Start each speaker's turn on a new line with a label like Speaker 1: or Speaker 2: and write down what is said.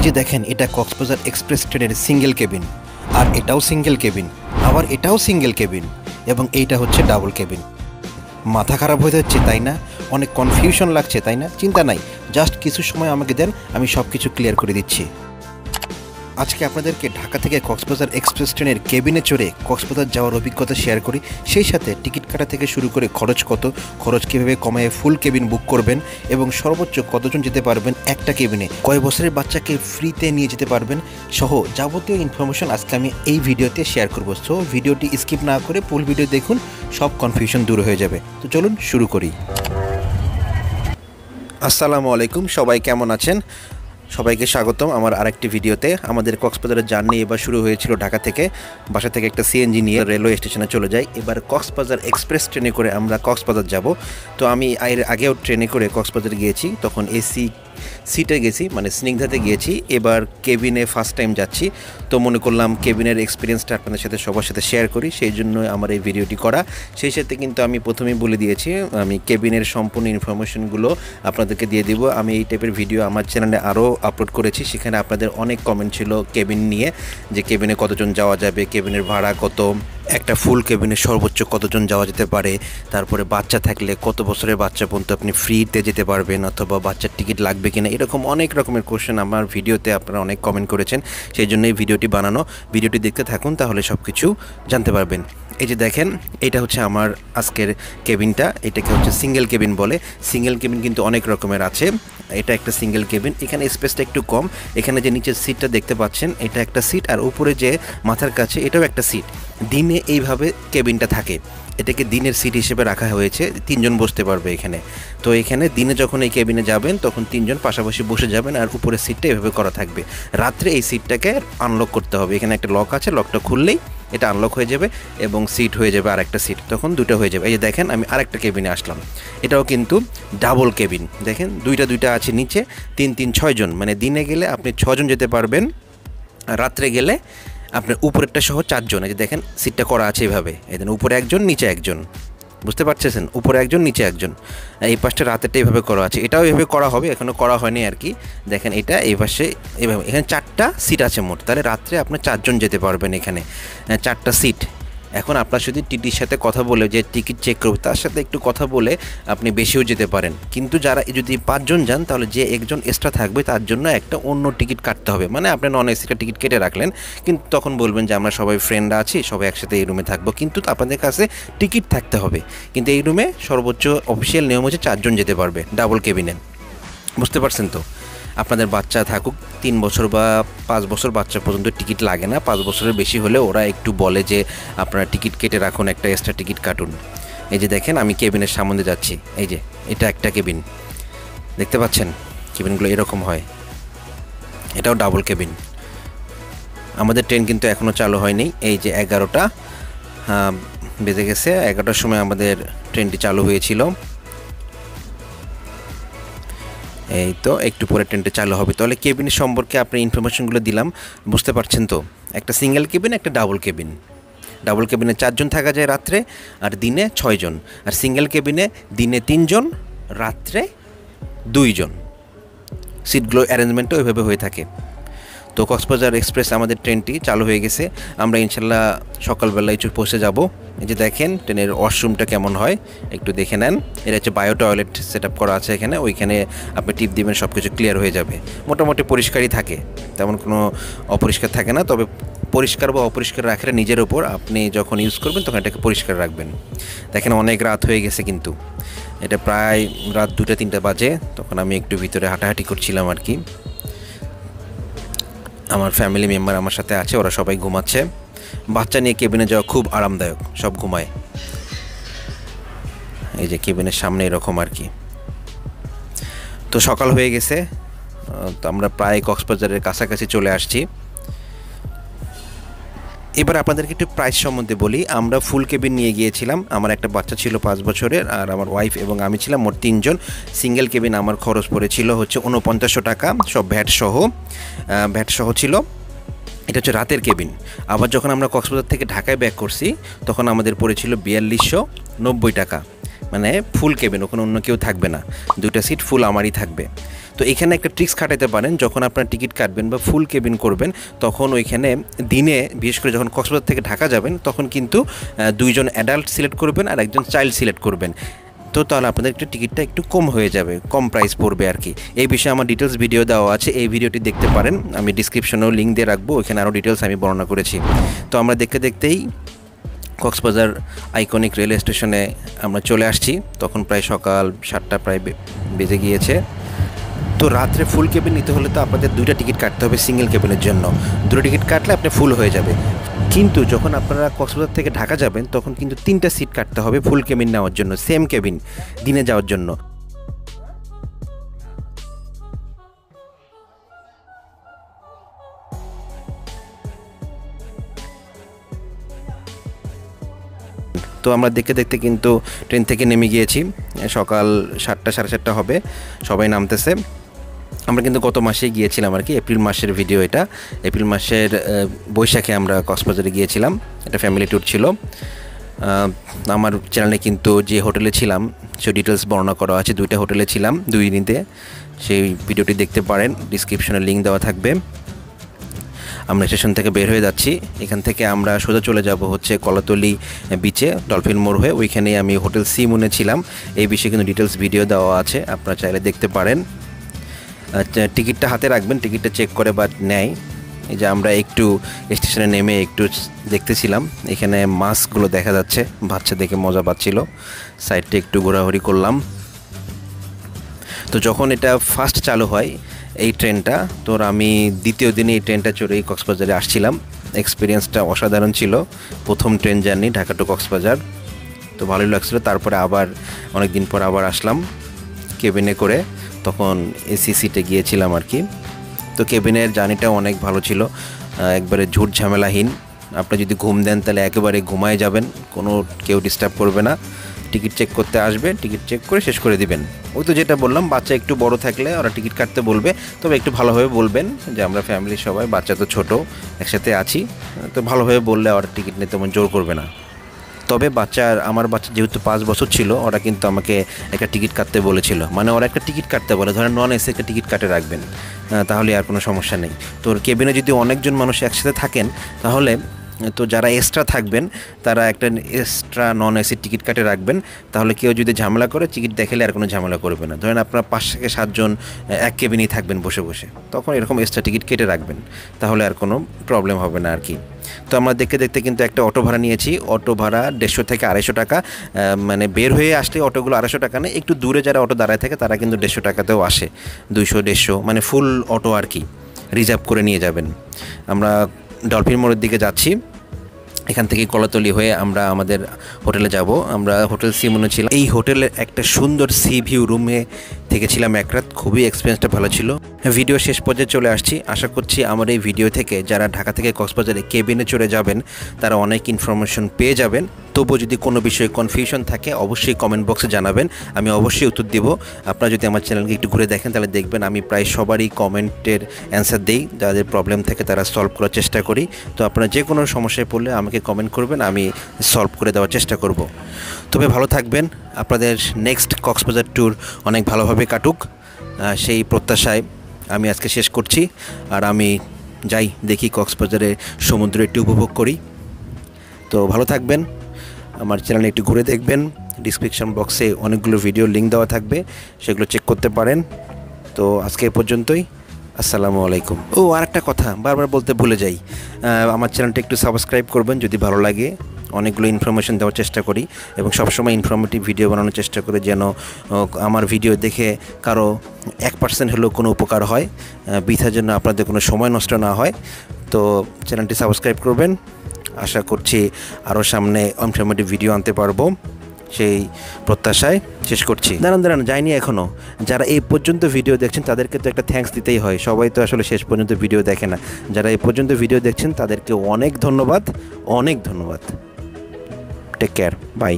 Speaker 1: যে দেখেন এটা কক্সবাজার এক্সপ্রেস ট্রেনের সিঙ্গেল কেবিন, আর এটাও সিঙ্গেল কেবিন, আবার এটাও সিঙ্গেল কেবিন, এবং এইটা হচ্ছে ডাবল কেবিন। মাথা খারাপ হয়ে যাচ্ছে তাই না? অনেক কনফিউশন লাগছে তাই না? চিন্তা নাই, জাস্ট কিছু সময় আমাকে দেন, আমি সব কিছু ক্লিয়ার করে দিচ্ছি। আজকে আপনাদেরকে ঢাকা থেকে কক্সবাজার এক্সপ্রেস ট্রেনের কেবিনে চড়ে কক্সবাজার যাওয়ার অভিজ্ঞতা শেয়ার করি, সেই সাথে টিকিট কাটা থেকে শুরু করে খরচ কত, খরচ কীভাবে কমায় ফুল কেবিন বুক করবেন, এবং সর্বোচ্চ কতজন যেতে পারবেন একটা কেবিনে, কয় বছরের বাচ্চাকে ফ্রিতে নিয়ে যেতে পারবেন সহ যাবতীয় ইনফরমেশন আজকে আমি এই ভিডিওতে শেয়ার করব। সো ভিডিওটি স্কিপ না করে ফুল ভিডিও দেখুন, সব কনফিউশন দূর হয়ে যাবে। তো চলুন শুরু করি। আসসালামু আলাইকুম, সবাই কেমন আছেন? সবাইকে স্বাগতম আমার আরেকটি ভিডিওতে। আমাদের কক্সবাজারের জার্নি এবার শুরু হয়েছিল ঢাকা থেকে। বাসা থেকে একটা সিএনজি নিয়ে রেলওয়ে স্টেশনে চলে যাই। এবার কক্সবাজার এক্সপ্রেস ট্রেনে করে আমরা কক্সবাজার যাব। তো আমি এর আগেও ট্রেনে করে কক্সবাজার গিয়েছি, তখন এসি সিটে গেছি, মানে স্নিগ্ধাতে গিয়েছি। এবার কেবিনে ফার্স্ট টাইম যাচ্ছি, তো মনে করলাম কেবিনের এক্সপিরিয়েন্সটা আপনাদের সাথে সবার সাথে শেয়ার করি, সেই জন্য আমার এই ভিডিওটি করা। সেই সাথে কিন্তু আমি প্রথমেই বলে দিয়েছি আমি কেবিনের সম্পূর্ণ ইনফরমেশনগুলো আপনাদেরকে দিয়ে দিব। আমি এই টাইপের ভিডিও আমার চ্যানেলে আরও আপলোড করেছি, সেখানে আপনাদের অনেক কমেন্ট ছিল কেবিন নিয়ে, যে কেবিনে কতজন যাওয়া যাবে, কেবিনের ভাড়া কত, একটা ফুল কেবিনে সর্বোচ্চ কতজন যাওয়া যেতে পারে, তারপরে বাচ্চা থাকলে কত বছরের বাচ্চা পর্যন্ত আপনি ফ্রিতে যেতে পারবেন, অথবা বাচ্চার টিকিট লাগবে কিনা, এরকম অনেক রকমের কোশ্চেন আমার ভিডিওতে আপনারা অনেক কমেন্ট করেছেন, সেই জন্য এই ভিডিওটি বানানো। ভিডিওটি দেখতে থাকুন, তাহলে সব কিছু জানতে পারবেন। এই যে দেখেন, এটা হচ্ছে আমার আজকের কেবিনটা, এটাকে হচ্ছে সিঙ্গেল কেবিন বলে। সিঙ্গেল কেবিন কিন্তু অনেক রকমের আছে, এটা একটা সিঙ্গেল কেবিন। এখানে স্পেসটা একটু কম, এখানে যে নিচের সিটটা দেখতে পাচ্ছেন এটা একটা সিট, আর উপরে যে মাথার কাছে এটাও একটা সিট। দিনে এইভাবে কেবিনটা থাকে, এটাকে দিনের সিট হিসেবে রাখা হয়েছে, 3 জন বসতে পারবে এখানে। তো এখানে দিনে যখন এই কেবিনে যাবেন তখন 3 জন পাশাপাশি বসে যাবেন, আর উপরের সিটটা এভাবে করা থাকবে। রাত্রে এই সিটটাকে আনলক করতে হবে, এখানে একটা লক আছে, লকটা খুললেই এটা আনলক হয়ে যাবে এবং সিট হয়ে যাবে আরেকটা সিট, তখন দুটো হয়ে যাবে। এই যে দেখেন, আমি আরেকটা কেবিনে আসলাম, এটাও কিন্তু ডাবল কেবিন। দেখেন দুইটা আছে নিচে, 3 6 জন, মানে দিনে গেলে আপনি 6 জন যেতে পারবেন, আর রাত্রে গেলে আপনার উপরেরটা সহ 4 জন। এই যে দেখেন সিটটা করা আছে এইভাবে, এই দেন উপরে একজন নিচে একজন, বুঝতে পারছেন? উপরে একজন নিচে একজন। এই পাশটা রাতেরটা এইভাবে করা আছে, এটাও এইভাবে করা হবে, এখনও করা হয়নি আর কি। দেখেন এটা এই পাশে এইভাবে, এখানে 4টা সিট আছে মোট, তাহলে রাত্রে আপনার 4 জন যেতে পারবেন এখানে, 4টা সিট। এখন আপনার যদি টিটির সাথে কথা বলে, যে টিকিট চেক করবে, তার সাথে একটু কথা বলে আপনি বেশিও যেতে পারেন। কিন্তু যারা যদি 5 জন যান, তাহলে যে একজন এক্সট্রা থাকবে তার জন্য একটা অন্য টিকিট কাটতে হবে, মানে আপনি নন এসিটা টিকিট কেটে রাখলেন, কিন্তু তখন বলবেন যে আমরা সবাই ফ্রেন্ডরা আছি, সবাই একসাথে এই রুমে থাকবো, কিন্তু আপনাদের কাছে টিকিট থাকতে হবে। কিন্তু এই রুমে সর্বোচ্চ অফিসিয়াল নিয়ম হচ্ছে 4 জন যেতে পারবে ডাবল কেবিনে, বুঝতে পারছেন তো? আপনাদের বাচ্চা থাকুক 3 বছর বা 5 বছর বাচ্চা পর্যন্ত টিকিট লাগে না, 5 বছরের বেশি হলে ওরা একটু বলে যে আপনারা টিকিট কেটে রাখুন, একটা এক্সট্রা টিকিট কাটুন। এই যে দেখেন, আমি কেবিনের সামনে যাচ্ছি, এই যে এটা একটা কেবিন, দেখতে পাচ্ছেন? কেবিনগুলো এরকম হয়, এটাও ডাবল কেবিন। আমাদের ট্রেন কিন্তু এখনও চালু হয়নি, এই যে 11টা বেজে গেছে, 11টার সময় আমাদের ট্রেনটি চালু হয়েছিল। এই তো একটু পরে ট্রেনটা চালু হবে। তাহলে কেবিনের সম্পর্কে আপনি ইনফরমেশনগুলো দিলাম, বুঝতে পারছেন তো? একটা সিঙ্গেল কেবিন, একটা ডাবল কেবিন। ডাবল কেবিনে 4 জন থাকা যায় রাত্রে, আর দিনে 6 জন। আর সিঙ্গেল কেবিনে দিনে 3 জন, রাত্রে 2 জন। সিটগুলো অ্যারেঞ্জমেন্টও ওইভাবে হয়ে থাকে। তো কক্সবাজার এক্সপ্রেস আমাদের ট্রেনটি চালু হয়ে গেছে, আমরা ইনশাল্লাহ সকালবেলায় পৌঁছে যাব। এই যে দেখেন ট্রেনের ওয়াশরুমটা কেমন হয় একটু দেখে নেন। এটা হচ্ছে বায়ো টয়লেট সেট আপ করা আছে এখানে, ওইখানে আপনি টিপ দিবেন, সব কিছু ক্লিয়ার হয়ে যাবে। মোটামুটি পরিষ্কারই থাকে, তেমন কোনো অপরিষ্কার থাকে না। তবে পরিষ্কার বা অপরিষ্কার রাখার নিজের ওপর, আপনি যখন ইউজ করবেন তখন এটাকে পরিষ্কার রাখবেন। দেখেন অনেক রাত হয়ে গেছে, কিন্তু এটা প্রায় রাত 2টা 3টা বাজে। তখন আমি একটু ভিতরে হাঁটাহাঁটি করছিলাম আর কি। আমার ফ্যামিলি মেম্বার আমার সাথে আছে, ওরা সবাই ঘুমাচ্ছে। বাচ্চা নিয়ে কেবিনে যাওয়া খুব আরামদায়ক, সব ঘুমায়। এই যে কেবিনের সামনে এরকম আর কি। তো সকাল হয়ে গেছে, তো আমরা প্রায় কক্সবাজারের কাছাকাছি চলে আসছি। এবার আপনাদেরকে একটু প্রাইস সম্বন্ধে বলি। আমরা ফুল কেবিন নিয়ে গিয়েছিলাম, আমার একটা বাচ্চা ছিল 5 বছরের, আর আমার ওয়াইফ এবং আমি ছিলাম, মোট 3 জন। সিঙ্গেল কেবিন আমার খরচ পড়েছিল হচ্ছে 4900 টাকা, সব ভ্যাট সহ ছিল। এটা হচ্ছে রাতের কেবিন। আবার যখন আমরা কক্সবাজার থেকে ঢাকায় ব্যাক করছি, তখন আমাদের পড়েছিল 4290 টাকা, মানে ফুল কেবিন, ওখানে অন্য কেউ থাকবে না, 2টা সিট ফুল আমারই থাকবে। তো এখানে একটা ট্রিক্স খাটাতে পারেন, যখন আপনার টিকিট কাটবেন বা ফুল কেবিন করবেন তখন ওইখানে দিনে বিশেষ করে যখন কক্সবাজার থেকে ঢাকা যাবেন তখন কিন্তু 2 জন অ্যাডাল্ট সিলেক্ট করবেন আর 1 জন চাইল্ড সিলেক্ট করবেন। তো তাহলে আপনাদের একটু টিকিটটা একটু কম হয়ে যাবে, কম প্রাইস পড়বে আর কি। এই বিষয়ে আমার ডিটেলস ভিডিও দেওয়া আছে, এই ভিডিওটি দেখতে পারেন, আমি ডিসক্রিপশনেও লিঙ্ক দিয়ে রাখবো, ওইখানে আরও ডিটেলস আমি বর্ণনা করেছি। তো আমরা দেখতে দেখতেই কক্সবাজার আইকনিক রেলওয়ে স্টেশনে আমরা চলে আসছি, তখন প্রায় সকাল 7টা প্রায় বেজে গিয়েছে। তো রাত্রে ফুল কেবিন নিতে হলে তো আপনাদের 2টা টিকিট কাটতে হবে সিঙ্গেল কেবিনের জন্য, 2টো টিকিট কাটলে আপনি ফুল হয়ে যাবে। কিন্তু যখন আপনারা কক্সবাজার থেকে ঢাকা যাবেন তখন কিন্তু 3টা সিট কাটতে হবে ফুল কেবিন নেওয়ার জন্য, সেম কেবিন দিনে যাওয়ার জন্য। তো আমরা দেখতে দেখতে কিন্তু ট্রেন থেকে নেমে গিয়েছি, সকাল 7টা 7:30 হবে, সবাই নামতেছে। আমরা কিন্তু গত মাসেই গিয়েছিলাম আর কি, এপ্রিল মাসের ভিডিও এটা, এপ্রিল মাসের বৈশাখে আমরা কক্সবাজারে গিয়েছিলাম, এটা ফ্যামিলি ট্যুর ছিল। আমার চ্যানেলে কিন্তু যে হোটেলে ছিলাম সেই ডিটেলস বর্ণনা করা আছে, 2টা হোটেলে ছিলাম 2 দিনে, সেই ভিডিওটি দেখতে পারেন, ডিসক্রিপশনে লিঙ্ক দেওয়া থাকবে। আমরা স্টেশন থেকে বের হয়ে যাচ্ছি, এখান থেকে আমরা সোজা চলে যাব হচ্ছে কলাতলি বিচে, ডলফিন মোড় হয়ে, ওইখানেই আমি হোটেল সি মুনে ছিলাম। এই বিষয়ে কিন্তু ডিটেলস ভিডিও দেওয়া আছে, আপনারা চাইলে দেখতে পারেন। টিকিটটা হাতে রাখবেন, টিকিটটা চেক করে বা নেয়। এই যে আমরা একটু স্টেশনে নেমে একটু দেখতেছিলাম, এখানে মাছগুলো দেখা যাচ্ছে, বাচ্চা দেখে মজা পাচ্ছিল, সাইডটা একটু ঘোরাঘুরি করলাম। তো যখন এটা ফার্স্ট চালু হয় এই ট্রেনটা, তো আমি দ্বিতীয় দিনে এই ট্রেনটা চড়েই কক্সবাজারে আসছিলাম, এক্সপিরিয়েন্সটা অসাধারণ ছিল, প্রথম train journey Dhaka to Cox's Bazar, তো ভালোই লাগছিলো। তারপরে আবার অনেক দিন পর আবার আসলাম কেবিনে করে, তখন এসি সিটে গিয়েছিলাম আর কি। তো কেবিনের জার্নিটাও অনেক ভালো ছিল, একবারে ঝুট ঝামেলাহীন, আপনি যদি ঘুম দেন তাহলে একেবারে ঘুমায় যাবেন, কোনো কেউ ডিস্টার্ব করবে না। টিকিট চেক করতে আসবে, টিকিট চেক করে শেষ করে দিবেন। ওই তো যেটা বললাম, বাচ্চা একটু বড় থাকলে ওরা টিকিট কাটতে বলবে, তবে একটু ভালোভাবে বলবেন যে আমরা ফ্যামিলির সবাই, বাচ্চা তো ছোট একসাথে আছি, তো ভালোভাবে বললে ওরা টিকিট নিতে তেমন জোর করবে না। তবে আমার বাচ্চা যেহেতু 5 বছর ছিল, ওরা কিন্তু আমাকে একটা টিকিট কাটতে বলেছিল, মানে ওরা একটা টিকিট কাটতে বলে, ধরেন নন এসি একটা টিকিট কাটে রাখবেন, তাহলে আর কোনো সমস্যা নেই। তো কেবিনে যদি অনেকজন মানুষ একসাথে থাকেন তাহলে তো যারা এক্সট্রা থাকবেন তারা একটা এক্সট্রা নন এসি টিকিট কাটে রাখবেন, তাহলে কেউ যদি ঝামেলা করে টিকিট দেখালে আর কোনো ঝামেলা করবে না। ধরেন আপনারা 5 থেকে 7 জন এক কেবিনেই থাকবেন বসে বসে, তখন এরকম এক্সট্রা টিকিট কেটে রাখবেন, তাহলে আর কোনো প্রবলেম হবে না আর কি। তো আমরা দেখতে দেখতে কিন্তু একটা অটো ভাড়া নিয়েছি, অটো ভাড়া 150 থেকে 250 টাকা, মানে বের হয়ে আসলে অটোগুলো 250 টাকা নেই, একটু দূরে যারা অটো দাঁড়ায় থাকে তারা কিন্তু 150 টাকাতেও আসে, 200-150, মানে ফুল অটো আর কি, রিজার্ভ করে নিয়ে যাবেন। আমরা ডলফিন মোড়ের দিকে যাচ্ছি, এখান থেকে কলাতলি হয়ে আমরা আমাদের হোটেলে যাব। আমরা হোটেল সি মুনে ছিলাম, এই হোটেলের একটা সুন্দর সি ভিউ রুমে থেকেছিলাম এক রাত, খুবই এক্সপিরিয়েন্সটা ভালো ছিল। ভিডিও শেষ পর্যায়ে চলে আসছি, আশা করছি আমার এই ভিডিও থেকে যারা ঢাকা থেকে কক্সবাজারে কেবিনে চড়ে যাবেন তারা অনেক ইনফরমেশন পেয়ে যাবেন। তবুও যদি কোনো বিষয়ে কনফিউশন থাকে অবশ্যই কমেন্ট বক্সে জানাবেন, আমি অবশ্যই উত্তর দেব। আপনারা যদি আমার চ্যানেলকে একটু ঘুরে দেখেন তাহলে দেখবেন আমি প্রায় সবারই কমেন্টের অ্যান্সার দিই, যাদের প্রবলেম থাকে তারা সলভ করার চেষ্টা করি। তো আপনারা যে কোনো সমস্যায় পড়লে আমাকে কমেন্ট করবেন, আমি সলভ করে দেওয়ার চেষ্টা করব। তবে ভালো থাকবেন, আপনাদের নেক্সট কক্সবাজার ট্যুর অনেক ভালোভাবে কাটুক, সেই প্রত্যাশায় আমি আজকে শেষ করছি। আর আমি যাই দেখি কক্সবাজারে সমুদ্র একটু উপভোগ করি। তো ভালো থাকবেন, আমার চ্যানেলে একটু ঘুরে দেখবেন, ডিসক্রিপশন বক্সে অনেকগুলো ভিডিও লিঙ্ক দেওয়া থাকবে, সেগুলো চেক করতে পারেন। তো আজকে এ পর্যন্তই, আসসালামু আলাইকুম। ও আরেকটা কথা বারবার বলতে ভুলে যাই, আমার চ্যানেলটা একটু সাবস্ক্রাইব করবেন যদি ভালো লাগে, অনেকগুলো ইনফরমেশন দেওয়ার চেষ্টা করি এবং সবসময় ইনফরমেটিভ ভিডিও বানানোর চেষ্টা করি, যেন আমার ভিডিও দেখে কারো 1% হলেও কোনো উপকার হয়, বৃথার জন্য আপনাদের কোনো সময় নষ্ট না হয়। তো চ্যানেলটি সাবস্ক্রাইব করবেন, আশা করছি আরও সামনে ইনফরমেটিভ ভিডিও আনতে পারবো, সেই প্রত্যাশায় শেষ করছি। দাঁড়ান যাইনি এখনও, যারা এই পর্যন্ত ভিডিও দেখছেন তাদেরকে তো একটা থ্যাঙ্কস দিতেই হয়, সবাই তো আসলে শেষ পর্যন্ত ভিডিও দেখে না। যারা এই পর্যন্ত ভিডিও দেখছেন তাদেরকে অনেক ধন্যবাদ, অনেক ধন্যবাদ। Take care, by.